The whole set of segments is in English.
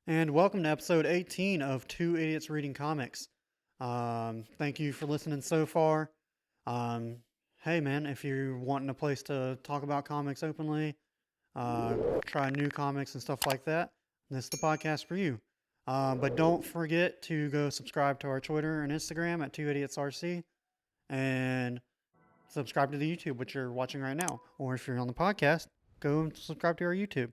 And welcome to episode 18 of Two Idiots Reading Comics. Thank you for listening so far. Um, hey, man, if you're wanting a place to talk about comics openly, try new comics and stuff like that, this is the podcast for you. But don't forget to go subscribe to our Twitter and Instagram at 2idiotsrc and subscribe to the YouTube, which you're watching right now. Or if you're on the podcast, go and subscribe to our YouTube.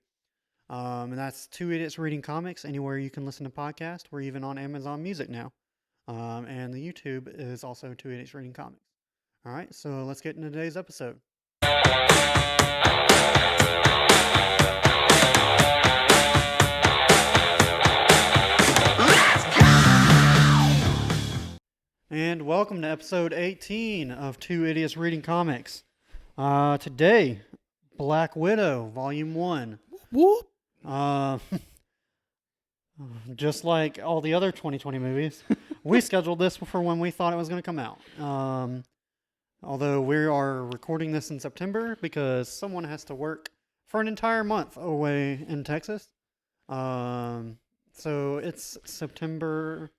And that's Two Idiots Reading Comics, anywhere you can listen to podcasts. We're even on Amazon Music now. And the YouTube is also Two Idiots Reading Comics. All right, so let's get into today's episode. And welcome to episode 18 of Two Idiots Reading Comics. Today, Black Widow, Volume 1. Whoop. Just like all the other 2020 movies, we scheduled this for when we thought it was going to come out. Although we are recording this in September because someone has to work for an entire month away in Texas. So it's September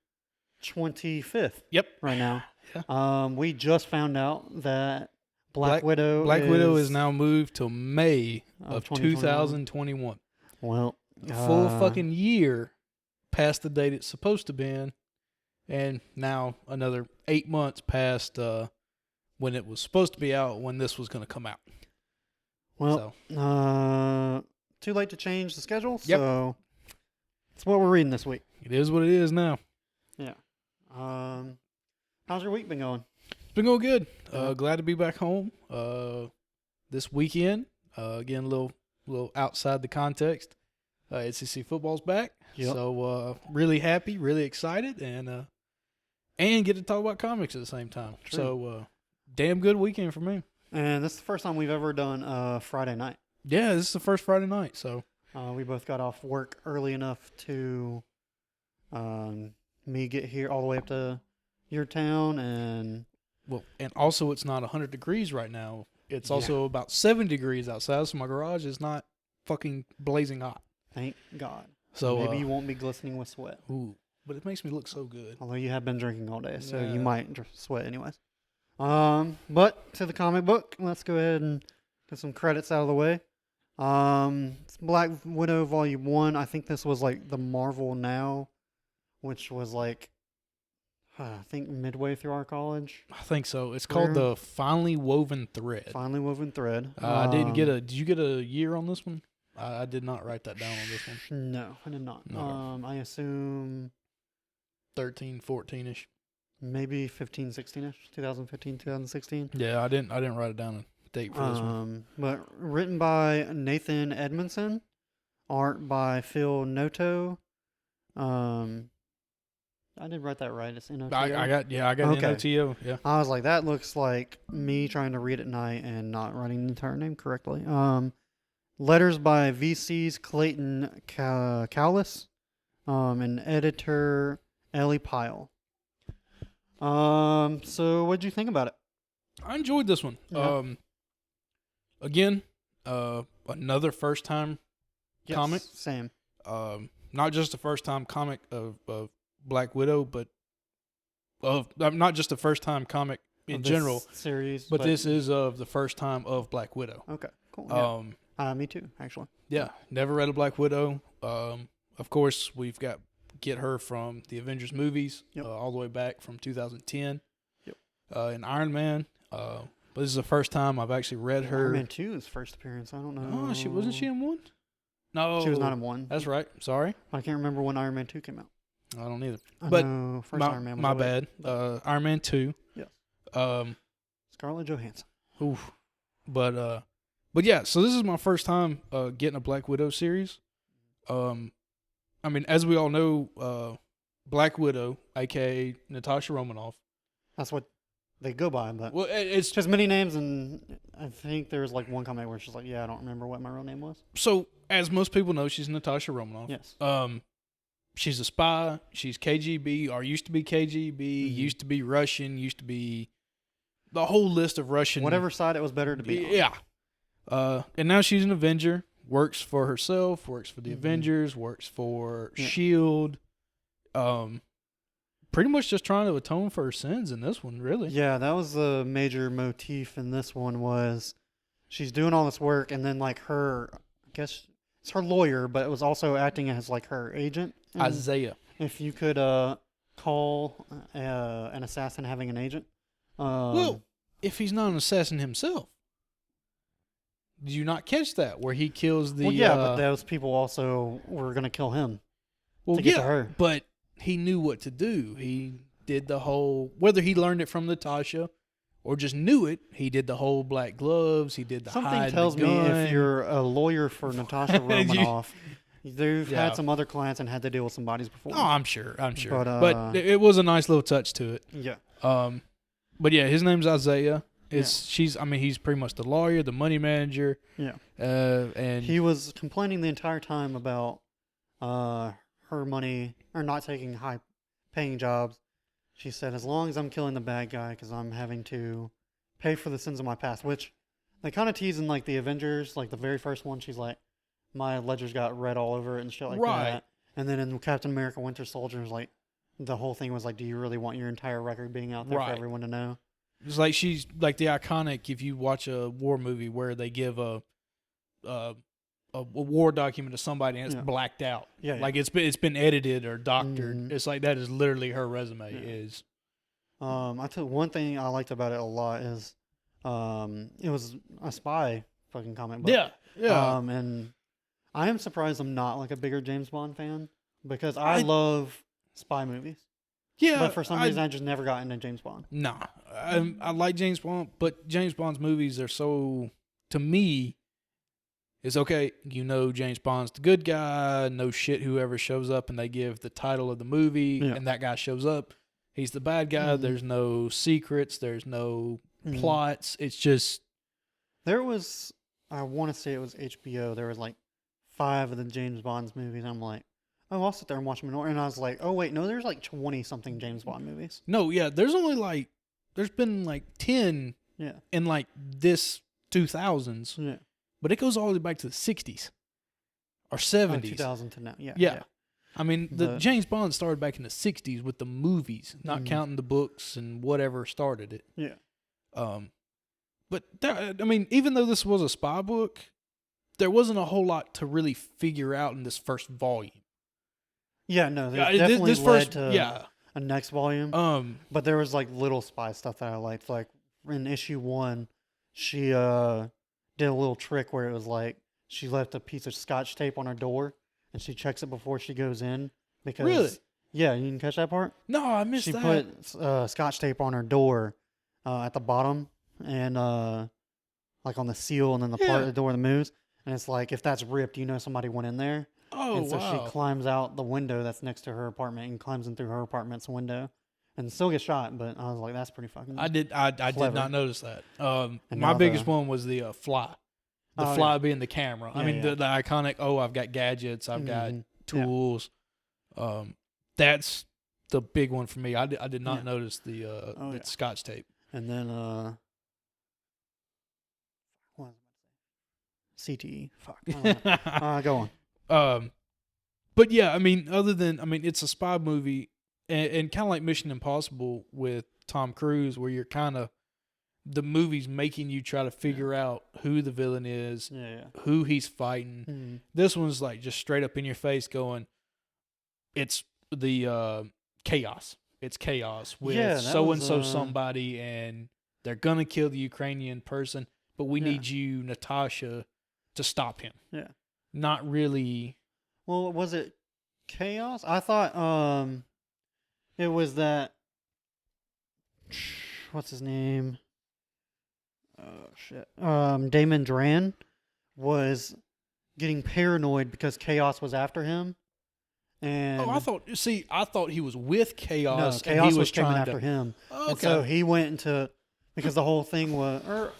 25th. Yep. Right now. Yeah. We just found out that Black Widow is now moved to May of 2021. Well, a full fucking year past the date it's supposed to be in, and now another 8 months past when it was supposed to be out, when this was going to come out. Well, too late to change the schedule, Yep. So that's what we're reading this week. It is what it is now. Yeah. How's your week been going? It's been going good. Glad to be back home this weekend. Again, a little outside the context. SEC football's back, so really happy, really excited, and get to talk about comics at the same time. True. So damn good weekend for me. And this is the first time we've ever done Friday night. Yeah, this is the first Friday night, so we both got off work early enough to me get here all the way up to your town, and also it's not 100 degrees right now. It's also about 7 degrees outside, so my garage is not fucking blazing hot. Thank God. So maybe you won't be glistening with sweat. Ooh, but it makes me look so good. Although you have been drinking all day, so Yeah. you might sweat anyways. But to the comic book, let's go ahead and get some credits out of the way. It's Black Widow Volume 1. I think this was like the Marvel Now, which was like, I think midway through our college. I think so. It's called the Finely Woven Thread. Finally Woven Thread. I didn't get did you get a year on this one? I did not write that down on this one. No, I did not. No. I assume 13, 14-ish. maybe 15, 16-ish, 2015, 2016. Yeah, I didn't write it down a date for this one. But written by Nathan Edmondson, art by Phil Noto. I did write that right. It's N-O-T-O. I got N-O-T-O. Yeah. I was like, that looks like me trying to read at night and not writing the entire name correctly. Letters by VC's Clayton Cowlis, and editor Ellie Pyle. So what'd you think about it? I enjoyed this one. Yeah. Again, another first time comic. Same. Not just the first time comic of Black Widow, but not just the first time comic in general series, but this is of the first time of Black Widow. Okay, cool. Yeah. Me too, actually. Yeah, never read a Black Widow. Of course, we've get her from the Avengers movies, all the way back from 2010. Yep. In Iron Man. But this is the first time I've actually read her. Iron Man 2's first appearance. I don't know. Oh, wasn't she in 1? No, she was not in 1. That's right. Sorry, I can't remember when Iron Man 2 came out. I don't either. But first Iron Man was my bad. Iron Man 2. Yes. Scarlett Johansson. Oof. But yeah, so this is my first time getting a Black Widow series. I mean, as we all know, Black Widow, aka Natasha Romanoff. That's what they go by, but it's just many names, and I think there's like one comment where she's like, "Yeah, I don't remember what my real name was." So, as most people know, she's Natasha Romanoff. Yes. She's a spy. She's KGB, or used to be KGB, used to be Russian, used to be the whole list of Russian. Whatever side it was better to be on. Yeah. And now she's an Avenger. works for herself, works for the Avengers, works for Shield. Pretty much just trying to atone for her sins in this one, really. Yeah, that was the major motif in this one was she's doing all this work, and then like her, I guess it's her lawyer, but it was also acting as like her agent. And Isaiah. if you could call an assassin having an agent. Well, if he's not an assassin himself. Did you not catch that where he kills the? Well, yeah, but those people also were gonna kill him. Well, to get to her. But he knew what to do. He did the whole, whether he learned it from Natasha or just knew it. He did the whole black gloves. He did the Something hide tells the me gun. if you're a lawyer for Natasha Romanoff, they've had some other clients and had to deal with some bodies before. Oh, I'm sure. But, it was a nice little touch to it. Yeah. But yeah, his name's Isaiah. He's pretty much the lawyer, the money manager. Yeah. And he was complaining the entire time about her money or not taking high paying jobs. She said, as long as I'm killing the bad guy because I'm having to pay for the sins of my past, which they kind of tease in like the Avengers, like the very first one. She's like, my ledger's got red all over it and shit like that. And then in Captain America Winter Soldier, like the whole thing was like, do you really want your entire record being out there for everyone to know? It's like she's like the iconic, if you watch a war movie where they give a war document to somebody and it's blacked out. Yeah, like it's been edited or doctored. It's like that is literally her resume is. I tell one thing I liked about it a lot is it was a spy fucking comic book. Yeah. And I am surprised I'm not like a bigger James Bond fan because I love spy movies. Yeah, but for some reason I just never got into James Bond. Nah, I like James Bond, but James Bond's movies are so, to me, it's okay. You know James Bond's the good guy. No shit, whoever shows up and they give the title of the movie and that guy shows up, he's the bad guy. There's no secrets. There's no plots. It's just there was. I want to say it was HBO. There was like 5 of the James Bond's movies. I'm like, oh, I'll sit there and watch them in order. And I was like, oh, wait, no, there's like 20-something James Bond movies. No, yeah, there's been like 10 in like this 2000s. Yeah. But it goes all the way back to the 60s or 70s. 2000 to now, yeah. I mean, the James Bond started back in the 60s with the movies, not counting the books and whatever started it. Yeah. But, even though this was a spy book, there wasn't a whole lot to really figure out in this first volume. Yeah, no, there's definitely this led first, to a next volume. But there was like little spy stuff that I liked. Like in issue 1, she did a little trick where it was like she left a piece of Scotch tape on her door and she checks it before she goes in. Because really? Yeah, you can catch that part? No, I missed that. She put Scotch tape on her door at the bottom and like on the seal and then the part of the door that moves. And it's like, if that's ripped, you know somebody went in there. Oh, and so she climbs out the window that's next to her apartment and climbs in through her apartment's window and still gets shot. But I was like, that's pretty fucking I did not notice that. And my biggest one was the fly. The fly being the camera. Yeah, I mean, the iconic, I've got gadgets, I've got tools. That's the big one for me. I did not notice the Scotch tape. And then what was I about to say? CTE. Fuck. Go on. But yeah, it's a spy movie and kind of like Mission Impossible with Tom Cruise, where you're kind of, the movie's making you try to figure out who the villain is, who he's fighting. This one's like just straight up in your face going, it's the chaos. It's chaos with so-and-so somebody, and they're going to kill the Ukrainian person, but we need you, Natasha, to stop him. Yeah. Not really. Well, was it chaos? I thought it was that, what's his name? Oh, shit. Damon Duran was getting paranoid because chaos was after him. And I thought he was with Chaos. No, Chaos and he was coming trying after him. Oh, okay. And so he went into, because the whole thing was,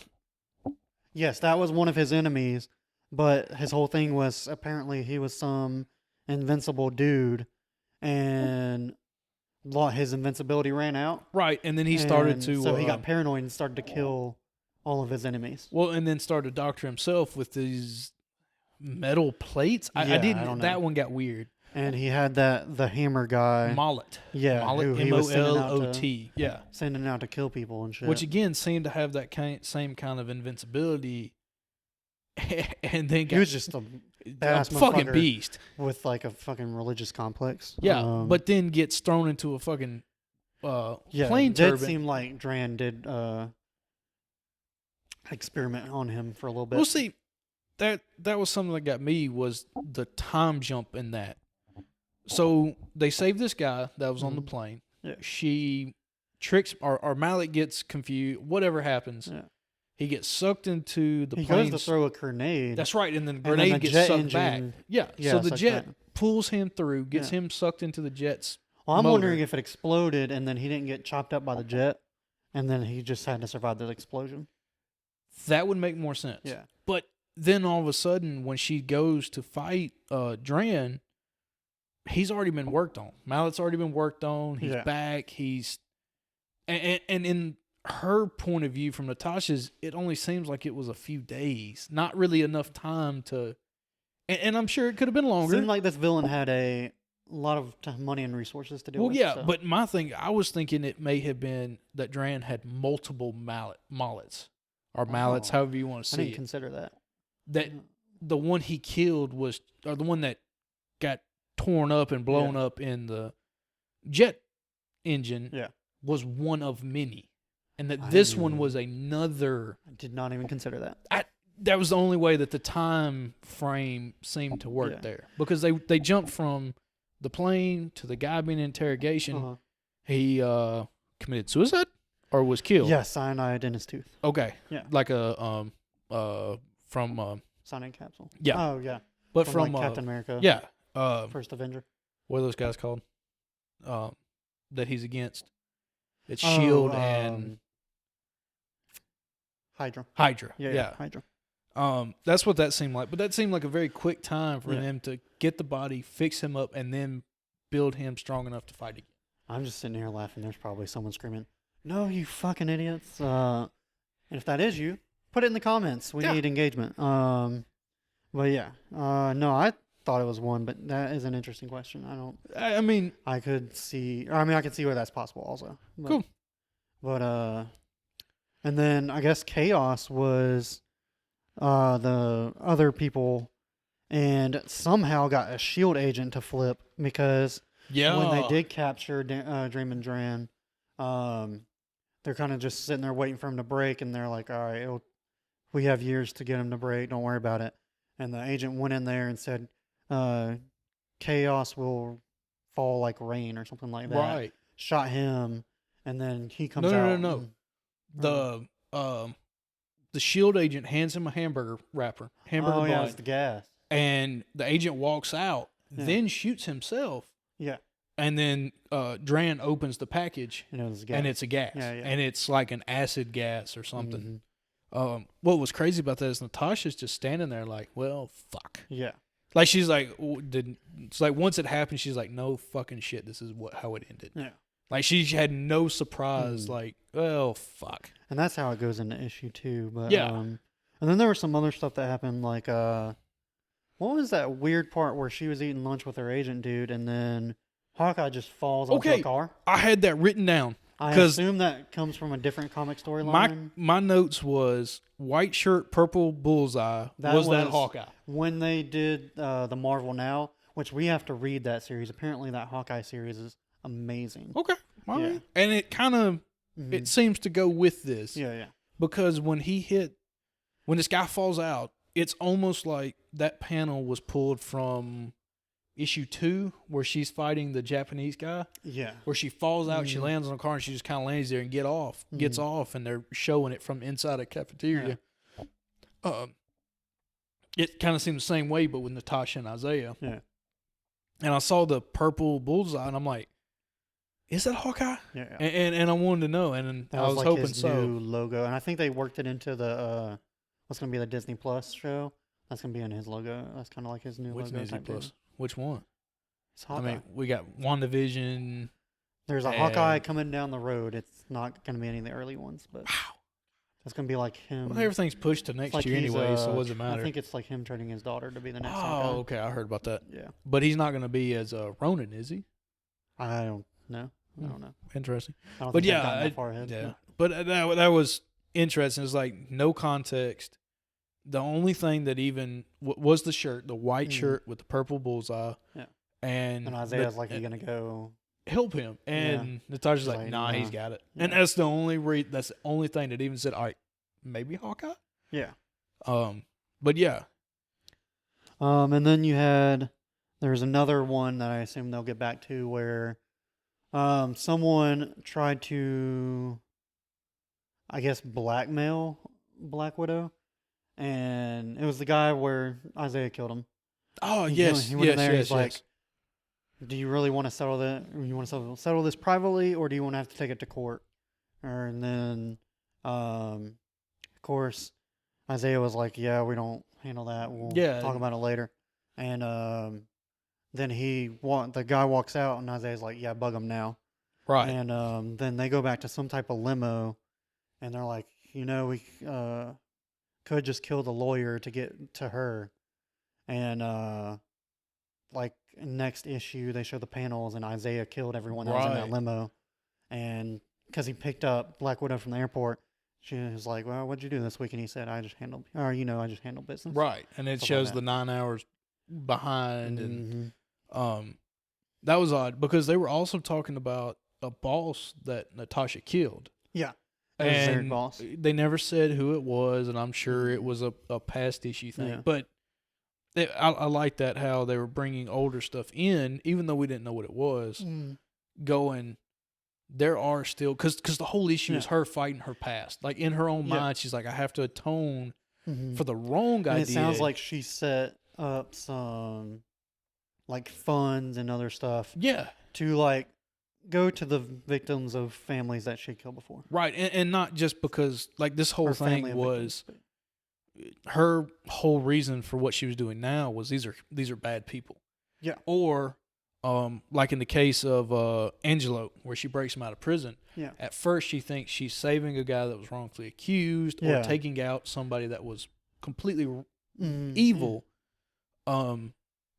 yes, that was one of his enemies, but his whole thing was apparently he was some invincible dude, and his invincibility ran out. Right, and then he started to. So he got paranoid and started to kill all of his enemies. Well, and then started to doctor himself with these metal plates. I Yeah, I didn't. don't know. That one got weird. And he had the hammer guy. Mallet. Yeah, Mallet. who he was sending out MOLOT. Yeah. Sending out to kill people and shit. Which again seemed to have that same kind of invincibility, and then he was just a badass fucking motherfucker beast with like a fucking religious complex. Yeah, but then gets thrown into a fucking yeah, plane it did turbine. seem like Dran did experiment on him for a little bit. We'll see. That was something that got me was the time jump in that. So they save this guy that was on the plane. Yeah. She tricks, or Malik gets confused. Whatever happens, he gets sucked into the plane. He goes to throw a grenade. That's right, and then the grenade gets sucked back. Yeah, so the jet pulls him through, gets him sucked into the jet's Well, I'm motor. wondering if it exploded and then he didn't get chopped up by the jet, and then he just had to survive the explosion. That would make more sense. Yeah. But then all of a sudden, when she goes to fight Dran, he's already been worked on. Malik's already been worked on. He's back. He's and in her point of view, from Natasha's, it only seems like it was a few days, not really enough time to. And I'm sure it could have been longer. It seemed like this villain had a lot of money and resources to deal with. Well, yeah, so. but my thing, I was thinking it may have been that Dran had multiple mallets or mallets, however you want to I see didn't it. consider that. That the one he killed was, or the one that got torn up and blown up in the jet engine was one of many. And that this one was another. I did not even consider that. That was the only way that the time frame seemed to work there. Because they jumped from the plane to the guy being in interrogation. He committed suicide or was killed? Yeah, cyanide in his tooth. Okay. Yeah. Like a from cyanide capsule. Yeah. Oh yeah. But from like Captain America. Yeah. First Avenger. What are those guys called? That he's against. It's Shield and Hydra. Yeah. Hydra. That's what that seemed like. But that seemed like a very quick time for them to get the body, fix him up, and then build him strong enough to fight again. I'm just sitting here laughing. There's probably someone screaming, "No, you fucking idiots!" And if that is you, put it in the comments. We need engagement. But yeah, no, I thought it was one, but that is an interesting question. I could see where that's possible also. But, cool. But and then I guess Chaos was the other people, and somehow got a shield agent to flip because when they did capture Draymond Dran, they're kind of just sitting there waiting for him to break, and they're like, "All right, we have years to get him to break. Don't worry about it." And the agent went in there and said, "Chaos will fall like rain" or something like that. Right. Shot him, and then he comes out. No. The shield agent hands him a hamburger wrapper, hamburger bun. It's the gas. And the agent walks out, then shoots himself. Yeah. And then Dran opens the package, and it's a gas. Yeah. And it's like an acid gas or something. What was crazy about that is Natasha's just standing there like, well, fuck. Yeah. Like she's like, it's like once it happened, she's like, no fucking shit. This is how it ended. Yeah. Like she had no surprise. Like, well, fuck. And that's how it goes into issue 2. But yeah. And then there was some other stuff that happened. Like, what was that weird part where she was eating lunch with her agent dude, and then Hawkeye just falls onto a car? I had that written down. I assume that comes from a different comic storyline. My notes was white shirt, purple bullseye. That was Hawkeye. When they did the Marvel Now, which we have to read that series. Apparently that Hawkeye series is amazing. Okay. All right. And it kind of, it seems to go with this. Yeah. Because when this guy falls out, it's almost like that panel was pulled from issue 2 where she's fighting the Japanese guy. Yeah. Where she falls out, she lands on a car, and she just kind of lands there and gets off, and they're showing it from inside a cafeteria. Yeah. It kind of seems the same way, but with Natasha and Isaiah. Yeah. And I saw the purple bullseye, and I'm like, is that Hawkeye? Yeah. And I wanted to know, and I was like hoping his new logo, and I think they worked it into the what's going to be the Disney Plus show. That's going to be in his logo. That's kind of like his new logo. Disney Plus? Which one? It's Hawkeye. I mean, we got WandaVision. There's a Hawkeye coming down the road. It's not going to be any of the early ones, but wow. It's gonna be like him. Well, everything's pushed to It's next like year he's, anyway, so what does it matter? I think it's like him training his daughter to be the next Oh, Hawkeye. okay, I heard about that. Yeah. But he's not going to be as Ronin, is he? I don't know. I don't know. Interesting. I don't But think yeah, I've gotten that far ahead. yeah. But that was interesting. It's like no context. The only thing that even was the shirt, the white shirt with the purple bullseye. Yeah. And Isaiah's like, "You're gonna go help him," and Natasha's like, "Nah, he's got it." Yeah. And that's the only thing that even said, "All right, maybe Hawkeye." Yeah. But yeah. And then there's another one that I assume they'll get back to where, someone tried to, I guess, blackmail Black Widow, and it was the guy where Isaiah killed him. Oh, He yes. went in there. Yes. He's like, "Do you really want to settle that? Or you want to settle this privately, or do you want to have to take it to court?" And then, of course, Isaiah was like, "Yeah, we don't handle that. We'll talk about it later." And then the guy walks out, and Isaiah's like, "Yeah, bug him now." Right. And then they go back to some type of limo, and they're like, "We could just kill the lawyer to get to her." And like next issue, they show the panels, and Isaiah killed everyone that was in that limo, and because he picked up Black Widow from the airport. She was like, "Well, what'd you do this week?" And he said, "I just handled business." Right. And it shows the 9 hours behind. And that was odd because they were also talking about a boss that Natasha killed. Yeah. And boss. They never said who it was, and I'm sure it was a past issue thing. Yeah. But I like that how they were bringing older stuff in, even though we didn't know what it was, going... There are still because the whole issue is her fighting her past. Like in her own mind, she's like, I have to atone for the wrong idea. It sounds like she set up some like funds and other stuff. Yeah. To like go to the victims of families that she killed before. Right, and not just because like this whole thing was her whole reason for what she was doing now was these are bad people. Yeah. Or like in the case of Angelo, where she breaks him out of prison. Yeah. At first, she thinks she's saving a guy that was wrongfully accused, or taking out somebody that was completely evil. And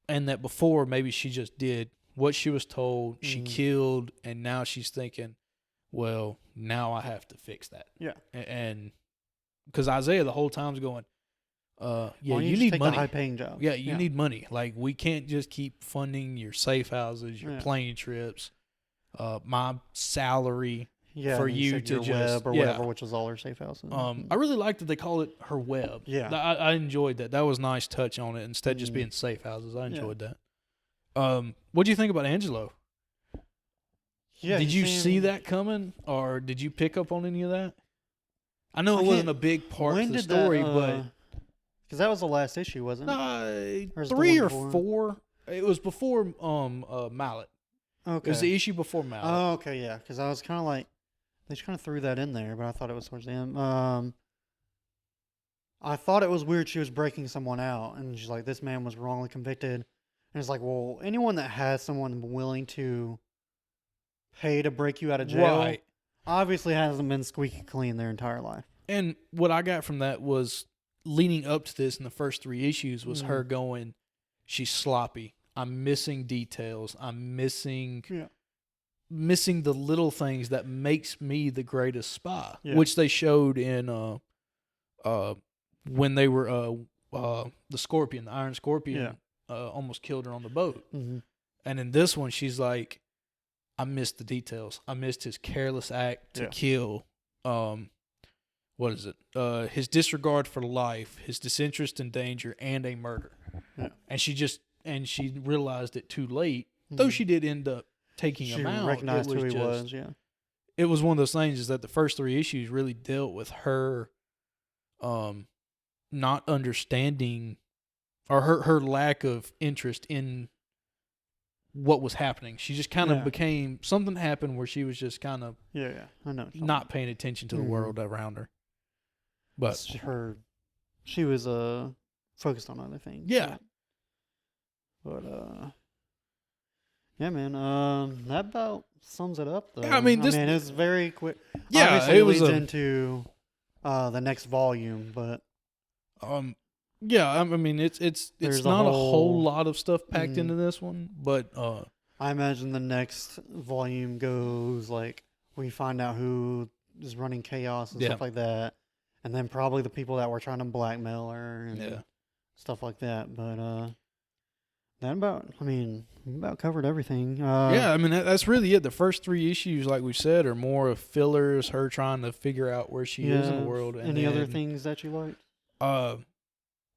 that before maybe she just did what she was told. She killed, and now she's thinking, well, now I have to fix that. Yeah. And because Isaiah the whole time's going, you need money. A high-paying job. Yeah, you need money. Like we can't just keep funding your safe houses, your plane trips, my salary for you to just web or whatever, which was all her safe houses. I really like that they call it her web. Yeah, I enjoyed that. That was a nice touch on it instead of just being safe houses. I enjoyed that. What do you think about Angelo? Yeah, did you see that coming, or did you pick up on any of that? I know it wasn't a big part of the story, but. Because that was the last issue, wasn't it? 3 or 4. It was before Mallet. Okay. It was the issue before Mallet. Oh, okay, yeah. Because I was kind of like, they just kind of threw that in there, but I thought it was towards the end. I thought it was weird she was breaking someone out, and she's like, this man was wrongly convicted. And it's like, well, anyone that has someone willing to pay to break you out of jail obviously hasn't been squeaky clean their entire life. And what I got from that was, leading up to this in the first 3 issues was her going, she's sloppy. I'm missing details. I'm missing the little things that makes me the greatest spy, which they showed in when they were the Scorpion, the Iron Scorpion, almost killed her on the boat. And in this one, she's like, I missed the details. I missed his careless act to kill. What is it? His disregard for life, his disinterest in danger, and a murder. Yeah. And she realized it too late. Though she did end up taking him out. She recognized who he was. Yeah. It was one of those things. Is that the first 3 issues really dealt with her, not understanding, or her lack of interest in what was happening. She just kind of became, something happened where she was just kind of I know, not paying attention to the world around her. But she was focused on other things. Yeah. But yeah, man. That about sums it up, though. Yeah, I mean, it's very quick. Yeah, obviously it was leads into the next volume, but Yeah, I mean it's there's a not a whole whole. lot of stuff packed Mhm. into this one, but I imagine the next volume goes like we find out who is running chaos and yeah, stuff like that, and then probably the people that were trying to blackmail her and yeah. stuff like that. But that about, I mean, we about covered everything. Yeah, I mean that's really it. The first 3 issues, like we said, are more of fillers, her trying to figure out where she is in the Yeah. world, and Any other then things that you liked? uh,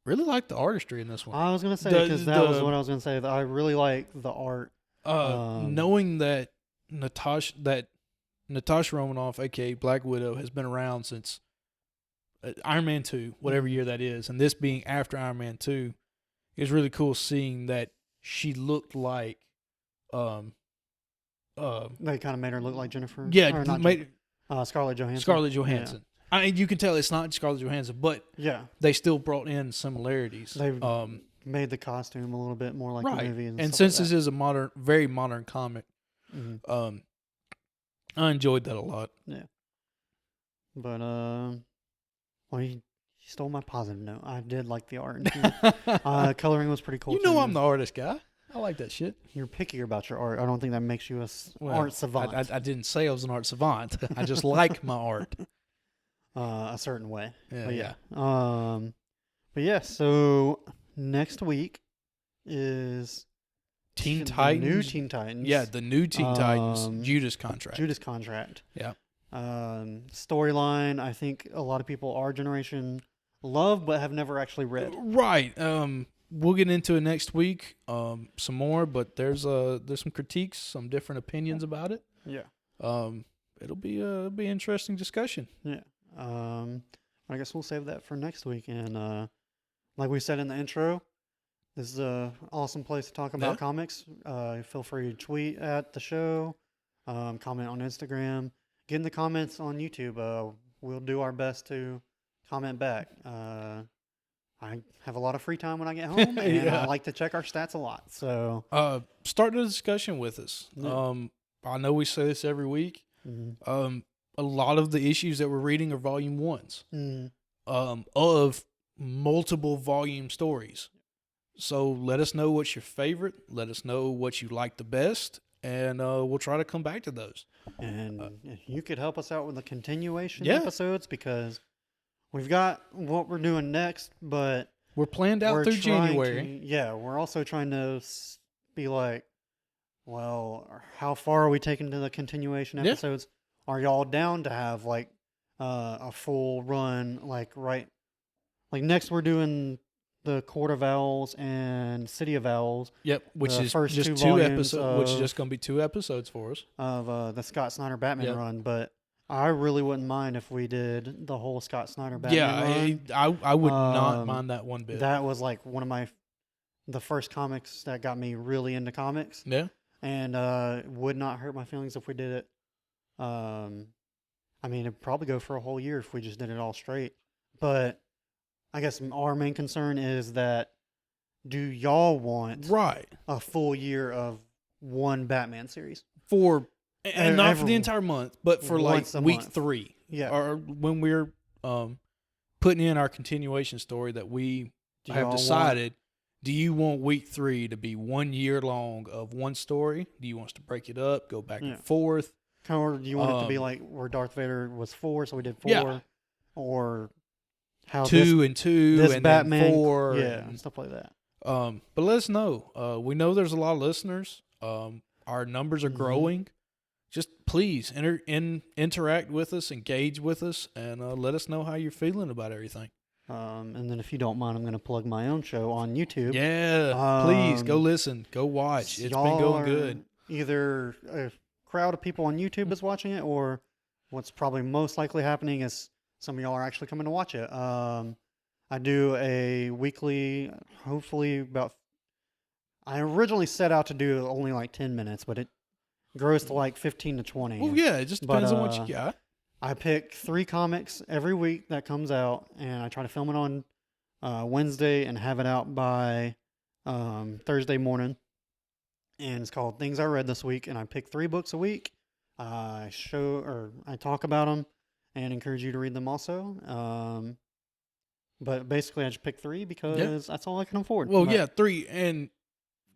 really like the artistry in this one. I was gonna say The because that was what I was gonna say. That I really like the art. knowing that Natasha Romanoff, aka Black Widow, has been around since Iron Man 2, whatever year that is, and this being after Iron Man 2, is really cool seeing that she looked like They kind of made her look like Jennifer. yeah, Or not made Scarlett Johansson. Scarlett Johansson. I mean, you can tell it's not Scarlett Johansson, but Yeah. they still brought in similarities. They made the costume a little bit more like right. the movie, and stuff since like this is a very modern comic, that. I enjoyed that a lot. Yeah. But well, you stole my positive note. I did like the art. Coloring was pretty cool. You know, too. I'm the artist guy. I like that shit. You're picky about your art. I don't think that makes you art savant. I didn't say I was an art savant. I just like my art. A certain way. Yeah, But but yeah. So next week is Teen the Titans. new Teen Titans. Yeah, the new Teen Titans. Judas Contract. Judas Contract. Yeah. Storyline. I think a lot of people our generation love, but have never actually read. Right. We'll get into it next week. Some more, but there's some critiques, some different opinions about it. Yeah. It'll be an interesting discussion. Yeah. I guess we'll save that for next week. And like we said in the intro, this is an awesome place to talk about comics. Feel free to tweet at the show, comment on Instagram, get in the comments on YouTube. We'll do our best to comment back. I have a lot of free time when I get home, and I like to check our stats a lot. So start the discussion with us. Yeah. I know we say this every week. Mm-hmm. A lot of the issues that we're reading are volume ones of multiple volume stories. So let us know what's your favorite. Let us know what you like the best, and we'll try to come back to those. And you could help us out with the continuation Yeah. episodes because we've got what we're doing next, but We're planned out we're through trying January. we're also trying to be like, well, how far are we taking to the continuation Yeah. episodes? Are y'all down to have like a full run? Like next we're doing the Court of Owls and City of Owls. Yep, which The is first just two two volumes episodes, which is of- just going to be 2 episodes for us. Of the Scott Snyder Batman Yep. run, but I really wouldn't mind if we did the whole Scott Snyder Batman run. I would not mind that one bit. That was like one of the first comics that got me really into comics, Yeah, and would not hurt my feelings if we did it. I mean, it'd probably go for a whole year if we just did it all straight. But I guess our main concern is that do y'all want right. a full year of one Batman series? And not for the every- entire month, but for like once a week month. 3. Yeah. Or when we're putting in our continuation story that we Do have y'all want- decided. Do you want week 3 to be 1 year long of one story? Do you want us to break it up, go back Yeah. and forth? Or do you want it to be like where Darth Vader was 4, so we did 4? Yeah. Or how 2 and 2 this and Batman, then 4. yeah, and- stuff like that. but let us know. We know there's a lot of listeners. Our numbers are Mhm. growing. Just please interact with us, engage with us, and let us know how you're feeling about everything. And then if you don't mind, I'm going to plug my own show on YouTube. Yeah, please go listen, go watch. It's been going are good. Either a crowd of people on YouTube is watching it, or what's probably most likely happening is some of y'all are actually coming to watch it. I do a weekly, hopefully I originally set out to do only like 10 minutes, but it grows to like 15 to 20. Well, yeah, it just depends on what you got. I pick 3 comics every week that comes out, and I try to film it on Wednesday and have it out by Thursday morning. And it's called Things I Read This Week, and I pick 3 books a week. I talk about them, and encourage you to read them also. But basically, I just picked 3 because that's all I can afford. Well, But, yeah, 3, and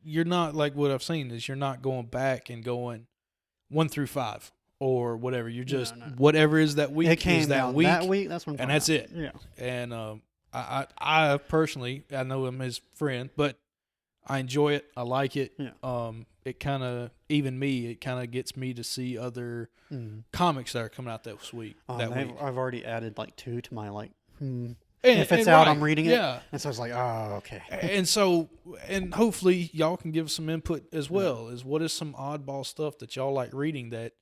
you're not like what I've seen is you're not going back and going 1 through 5 or whatever. You're just no. whatever is that week It came is that down week, that week. That's what I'm and talking that's about. it. Yeah. And I personally, I know I'm his friend, but I enjoy it. I like it. Yeah. It kind of it kind of gets me to see other comics that are coming out this week. I've already added like 2 to my And, if it's and out, right, I'm reading it. Yeah. And so I was like, oh, okay. and hopefully y'all can give some input as well. Is what is some oddball stuff that y'all like reading that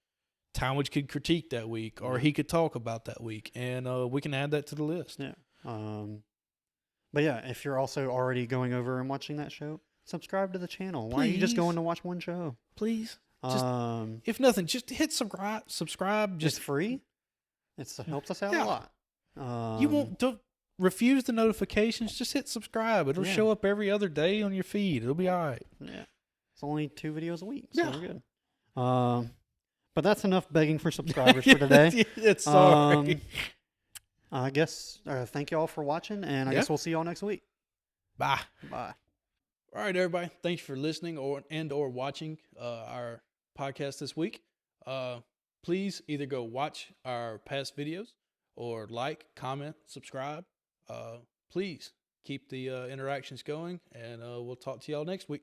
Talmadge could critique that week, or he could talk about that week, and we can add that to the list. Yeah. But yeah, if you're also already going over and watching that show, subscribe to the channel. Why are you just going to watch one show? Please. Just, if nothing, just hit subscribe. Just it's free. It helps us out a lot. You don't refuse the notifications. Just hit subscribe. It'll show up every other day on your feed. It'll be all right. Yeah. It's only 2 videos a week, so we're good. But that's enough begging for subscribers for today. Sorry. I guess thank you all for watching, and I guess we'll see y'all next week. Bye. Bye. All right, everybody. Thanks for listening or watching our podcast this week. Please either go watch our past videos or like, comment, subscribe. Please keep the interactions going, and we'll talk to y'all next week.